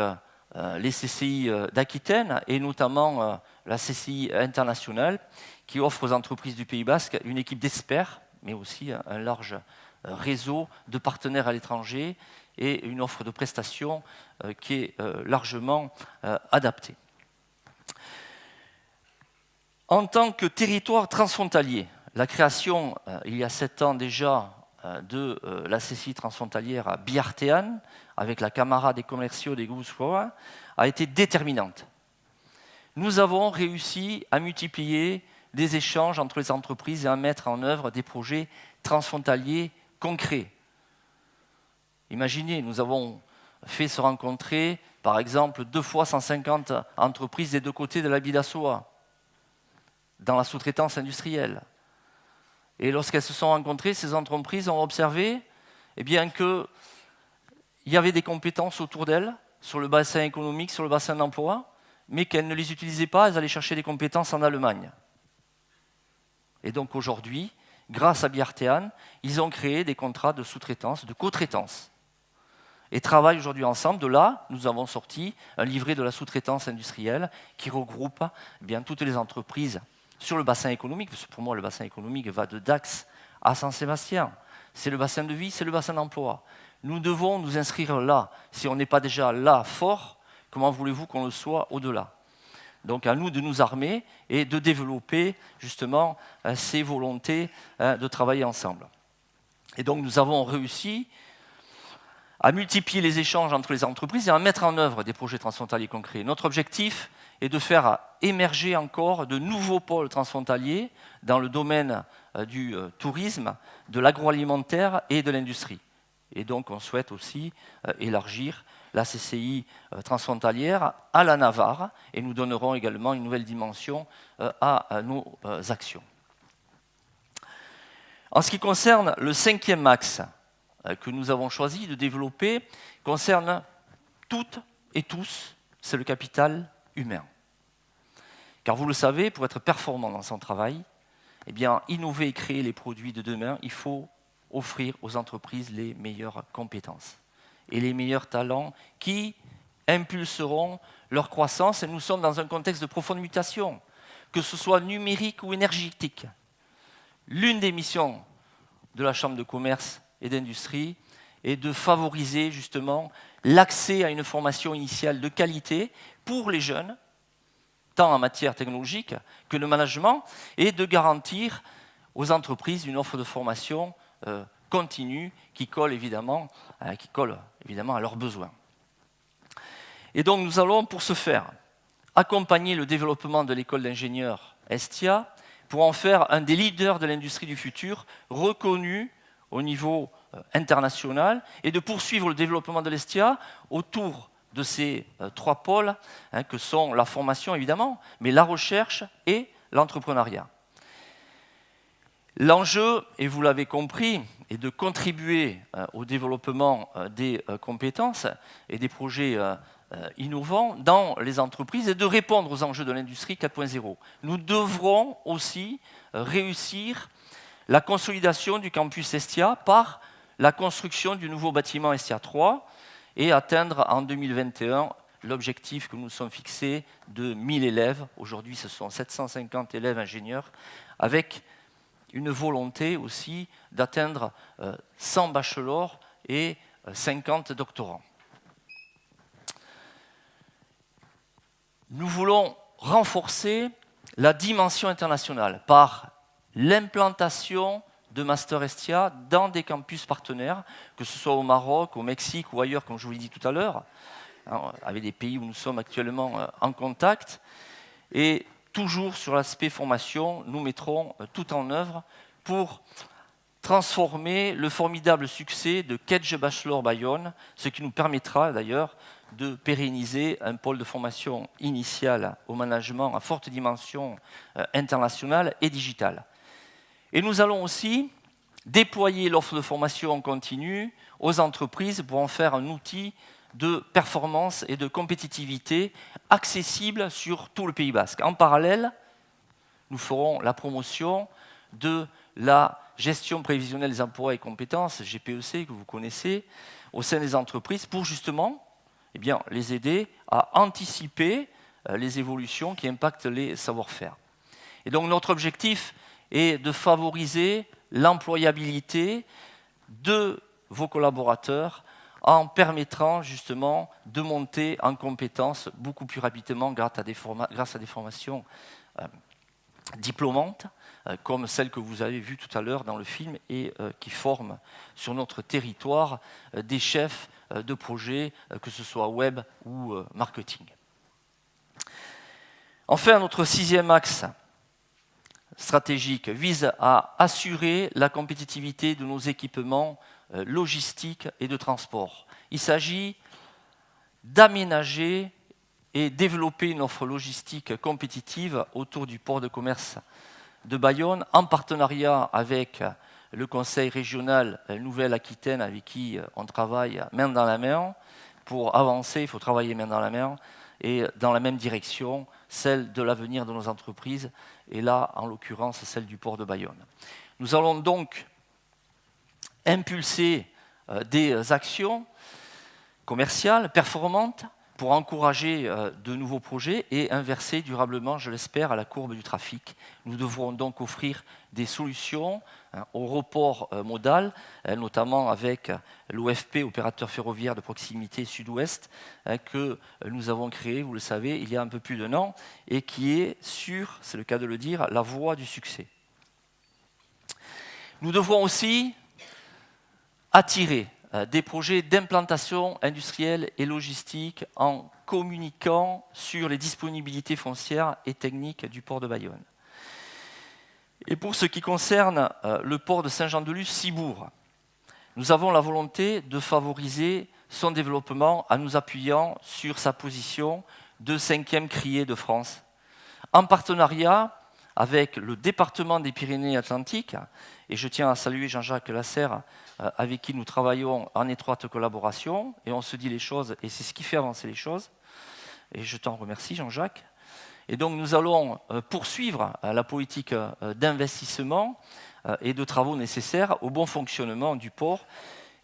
les CCI d'Aquitaine et notamment la CCI internationale qui offre aux entreprises du Pays Basque une équipe d'experts, mais aussi un large réseau de partenaires à l'étranger et une offre de prestations qui est largement adaptée. En tant que territoire transfrontalier, la création, il y a 7 ans déjà, de la CCI transfrontalière à Biartean, avec la Camara des commerciaux des Gipuzkoa, a été déterminante. Nous avons réussi à multiplier des échanges entre les entreprises et à mettre en œuvre des projets transfrontaliers concrets. Imaginez, nous avons fait se rencontrer, par exemple, 2 fois 150 entreprises des deux côtés de la Bidassoa, dans la sous-traitance industrielle. Et lorsqu'elles se sont rencontrées, ces entreprises ont observé qu'il y avait des compétences autour d'elles, sur le bassin économique, sur le bassin d'emploi, mais qu'elles ne les utilisaient pas, elles allaient chercher des compétences en Allemagne. Et donc aujourd'hui, grâce à Biartean, ils ont créé des contrats de sous-traitance, de co-traitance, et travaillent aujourd'hui ensemble. De là, nous avons sorti un livret de la sous-traitance industrielle qui regroupe toutes les entreprises sur le bassin économique, parce que pour moi, le bassin économique va de Dax à Saint-Sébastien. C'est le bassin de vie, c'est le bassin d'emploi. Nous devons nous inscrire là. Si on n'est pas déjà là fort, comment voulez-vous qu'on le soit au-delà? Donc à nous de nous armer et de développer justement ces volontés de travailler ensemble. Et donc nous avons réussi à multiplier les échanges entre les entreprises et à mettre en œuvre des projets transfrontaliers concrets. Notre objectif est de faire émerger encore de nouveaux pôles transfrontaliers dans le domaine du tourisme, de l'agroalimentaire et de l'industrie. Et donc on souhaite aussi élargir la CCI transfrontalière à la Navarre et nous donnerons également une nouvelle dimension à nos actions. En ce qui concerne le 5e axe que nous avons choisi de développer, concerne toutes et tous, c'est le capital humain. Car vous le savez, pour être performant dans son travail, eh bien, innover et créer les produits de demain, il faut offrir aux entreprises les meilleures compétences et les meilleurs talents qui impulseront leur croissance. Et nous sommes dans un contexte de profonde mutation, que ce soit numérique ou énergétique. L'une des missions de la Chambre de commerce et d'industrie est de favoriser justement l'accès à une formation initiale de qualité pour les jeunes, tant en matière technologique que de management, et de garantir aux entreprises une offre de formation continue qui colle évidemment à leurs besoins. Et donc nous allons, pour ce faire, accompagner le développement de l'école d'ingénieurs Estia pour en faire un des leaders de l'industrie du futur, reconnu au niveau international, et de poursuivre le développement de l'Estia autour de ces 3 pôles, que sont la formation évidemment, mais la recherche et l'entrepreneuriat. L'enjeu, et vous l'avez compris, est de contribuer au développement des compétences et des projets innovants dans les entreprises et de répondre aux enjeux de l'industrie 4.0. Nous devrons aussi réussir la consolidation du campus Estia par la construction du nouveau bâtiment Estia 3 et atteindre en 2021 l'objectif que nous nous sommes fixés de 1000 élèves. Aujourd'hui, ce sont 750 élèves ingénieurs, avec une volonté aussi d'atteindre 100 bachelors et 50 doctorants. Nous voulons renforcer la dimension internationale par l'implantation de Master Estia dans des campus partenaires, que ce soit au Maroc, au Mexique ou ailleurs, comme je vous l'ai dit tout à l'heure, avec des pays où nous sommes actuellement en contact. Et toujours sur l'aspect formation, nous mettrons tout en œuvre pour transformer le formidable succès de Kedge Bachelor Bayonne, ce qui nous permettra d'ailleurs de pérenniser un pôle de formation initiale au management à forte dimension internationale et digitale. Et nous allons aussi déployer l'offre de formation en continu aux entreprises pour en faire un outil de performance et de compétitivité accessible sur tout le Pays Basque. En parallèle, nous ferons la promotion de la gestion prévisionnelle des emplois et compétences, GPEC, que vous connaissez, au sein des entreprises pour justement les aider à anticiper les évolutions qui impactent les savoir-faire. Et donc notre objectif est de favoriser l'employabilité de vos collaborateurs en permettant justement de monter en compétences beaucoup plus rapidement grâce à des formations diplômantes, comme celle que vous avez vue tout à l'heure dans le film et qui forment sur notre territoire des chefs de projet, que ce soit web ou marketing. Enfin, notre 6e axe stratégique vise à assurer la compétitivité de nos équipements logistiques et de transport. Il s'agit d'aménager et développer une offre logistique compétitive autour du port de commerce de Bayonne, en partenariat avec le Conseil régional Nouvelle-Aquitaine, avec qui on travaille main dans la main. Pour avancer, il faut travailler main dans la main et dans la même direction, celle de l'avenir de nos entreprises, et là, en l'occurrence, celle du port de Bayonne. Nous allons donc impulser des actions commerciales performantes pour encourager de nouveaux projets et inverser durablement, je l'espère, la courbe du trafic. Nous devrons donc offrir des solutions au report modal, notamment avec l'OFP, opérateur ferroviaire de proximité Sud-Ouest, que nous avons créé, vous le savez, il y a un peu plus d'un an, et qui est sur, c'est le cas de le dire, la voie du succès. Nous devrons aussi attirer des projets d'implantation industrielle et logistique en communiquant sur les disponibilités foncières et techniques du port de Bayonne. Et pour ce qui concerne le port de Saint-Jean-de-Luz-Cibourg, nous avons la volonté de favoriser son développement en nous appuyant sur sa position de 5e criée de France, en partenariat avec le département des Pyrénées-Atlantiques, et je tiens à saluer Jean-Jacques Lasserre, avec qui nous travaillons en étroite collaboration, et on se dit les choses, et c'est ce qui fait avancer les choses, et je t'en remercie Jean-Jacques. Et donc nous allons poursuivre la politique d'investissement et de travaux nécessaires au bon fonctionnement du port,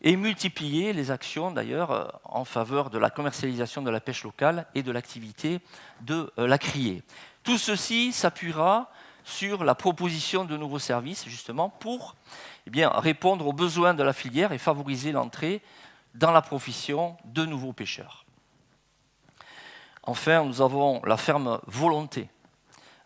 et multiplier les actions d'ailleurs en faveur de la commercialisation de la pêche locale et de l'activité de la criée. Tout ceci s'appuiera sur la proposition de nouveaux services, justement, pour répondre aux besoins de la filière et favoriser l'entrée dans la profession de nouveaux pêcheurs. Enfin, nous avons la ferme volonté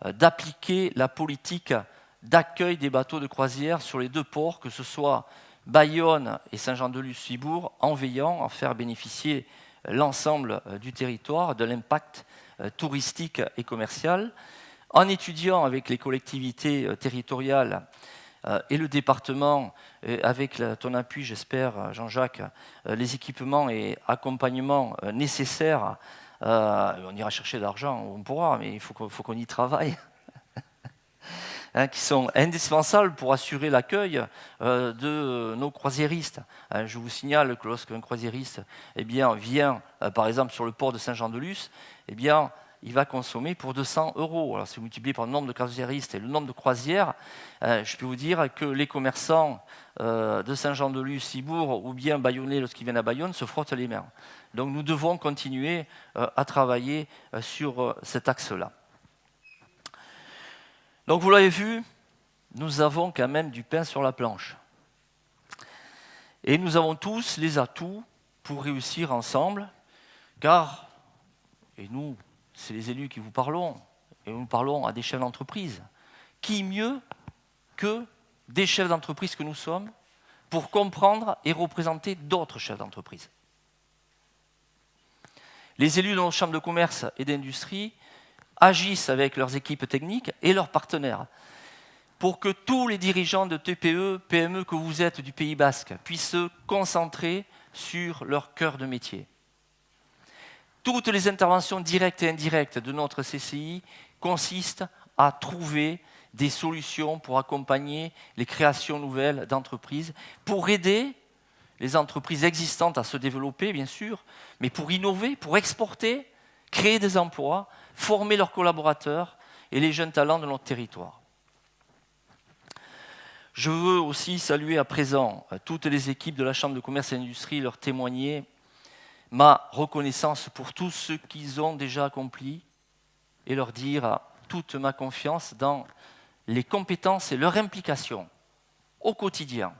d'appliquer la politique d'accueil des bateaux de croisière sur les deux ports, que ce soit Bayonne et Saint-Jean-de-Luz-Cibourg, en veillant à faire bénéficier l'ensemble du territoire de l'impact touristique et commercial, en étudiant avec les collectivités territoriales et le département, avec ton appui, j'espère, Jean-Jacques, les équipements et accompagnements nécessaires. On ira chercher de l'argent, on pourra, mais il faut qu'on y travaille. Qui sont indispensables pour assurer l'accueil de nos croisiéristes. Je vous signale que lorsqu'un croisiériste vient, par exemple, sur le port de Saint-Jean-de-Luz, il va consommer pour 200 €. Alors, si vous multipliez par le nombre de croisiéristes et le nombre de croisières, je peux vous dire que les commerçants de Saint-Jean-de-Luz, Cibourg ou bien bayonnais, lorsqu'ils viennent à Bayonne, se frottent les mains. Donc nous devons continuer à travailler sur cet axe-là. Donc vous l'avez vu, nous avons quand même du pain sur la planche. Et nous avons tous les atouts pour réussir ensemble, car, et nous, c'est les élus qui vous parlons, et nous parlons à des chefs d'entreprise, qui mieux que des chefs d'entreprise que nous sommes pour comprendre et représenter d'autres chefs d'entreprise. Les élus de nos chambres de commerce et d'industrie agissent avec leurs équipes techniques et leurs partenaires pour que tous les dirigeants de TPE, PME que vous êtes du Pays Basque puissent se concentrer sur leur cœur de métier. Toutes les interventions directes et indirectes de notre CCI consistent à trouver des solutions pour accompagner les créations nouvelles d'entreprises, pour aider les entreprises existantes à se développer, bien sûr, mais pour innover, pour exporter, créer des emplois, former leurs collaborateurs et les jeunes talents de notre territoire. Je veux aussi saluer à présent toutes les équipes de la Chambre de commerce et d'industrie, leur témoigner ma reconnaissance pour tout ce qu'ils ont déjà accompli et leur dire toute ma confiance dans les compétences et leur implication au quotidien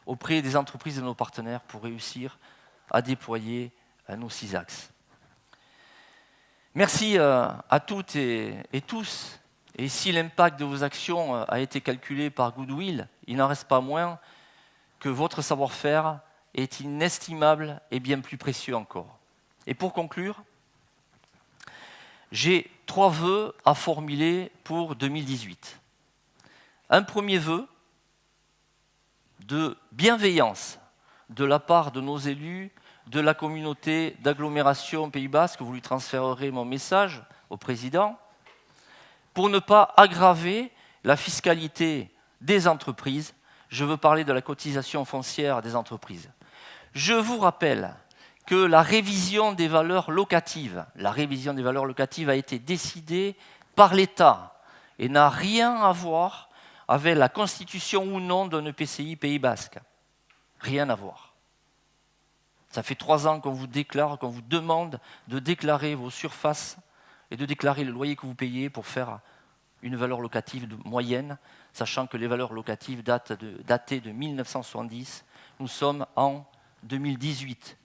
auprès des entreprises et de nos partenaires pour réussir à déployer nos 6 axes. Merci à toutes et tous. Et si l'impact de vos actions a été calculé par Goodwill, il n'en reste pas moins que votre savoir-faire est inestimable et bien plus précieux encore. Et pour conclure, j'ai 3 vœux à formuler pour 2018. Un premier vœu de bienveillance de la part de nos élus, de la communauté d'agglomération Pays Basque, vous lui transférerez mon message au président, pour ne pas aggraver la fiscalité des entreprises. Je veux parler de la cotisation foncière des entreprises. Je vous rappelle que la révision des valeurs locatives a été décidée par l'État et n'a rien à voir avec la constitution ou non d'un EPCI Pays Basque. Rien à voir. Ça fait 3 ans qu'on vous déclare, qu'on vous demande de déclarer vos surfaces et de déclarer le loyer que vous payez pour faire une valeur locative moyenne, sachant que les valeurs locatives datées de 1970, nous sommes en 2018.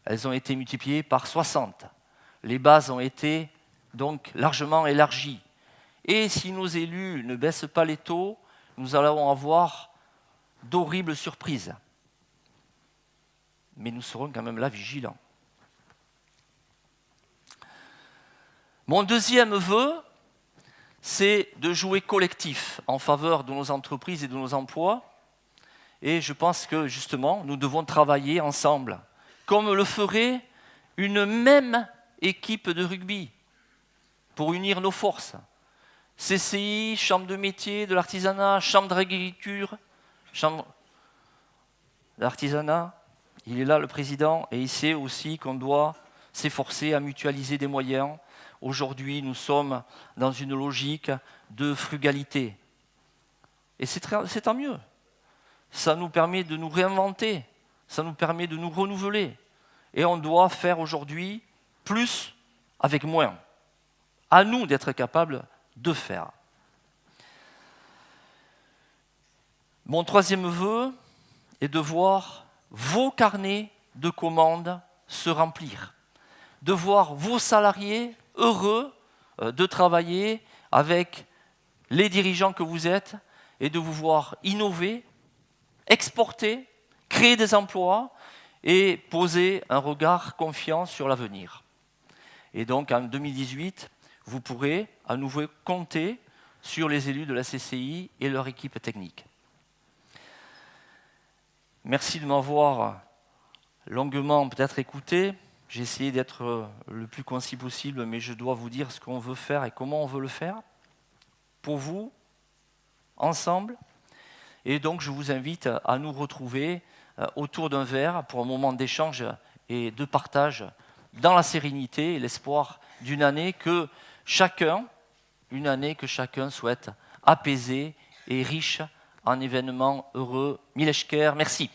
Elles ont été multipliées par 60. Les bases ont été donc largement élargies. Et si nos élus ne baissent pas les taux, nous allons avoir d'horribles surprises. mais nous serons quand même là vigilants. Mon deuxième vœu, c'est de jouer collectif en faveur de nos entreprises et de nos emplois. Et je pense que justement, nous devons travailler ensemble, comme le ferait une même équipe de rugby, pour unir nos forces. CCI, Chambre de métier, de l'artisanat, Chambre d'agriculture, Chambre d'artisanat. Il est là le président et il sait aussi qu'on doit s'efforcer à mutualiser des moyens. Aujourd'hui, nous sommes dans une logique de frugalité. Et c'est tant mieux. Ça nous permet de nous réinventer, ça nous permet de nous renouveler. Et on doit faire aujourd'hui plus avec moins. À nous d'être capables de faire. Mon troisième vœu est de voir vos carnets de commandes se remplir, de voir vos salariés heureux de travailler avec les dirigeants que vous êtes et de vous voir innover, exporter, créer des emplois et poser un regard confiant sur l'avenir. Et donc en 2018, vous pourrez à nouveau compter sur les élus de la CCI et leur équipe technique. Merci de m'avoir longuement peut-être écouté. J'ai essayé d'être le plus concis possible, mais je dois vous dire ce qu'on veut faire et comment on veut le faire, pour vous, ensemble. Et donc je vous invite à nous retrouver autour d'un verre pour un moment d'échange et de partage dans la sérénité et l'espoir d'une année que chacun souhaite apaisée et riche en événements heureux. Mileshker, merci.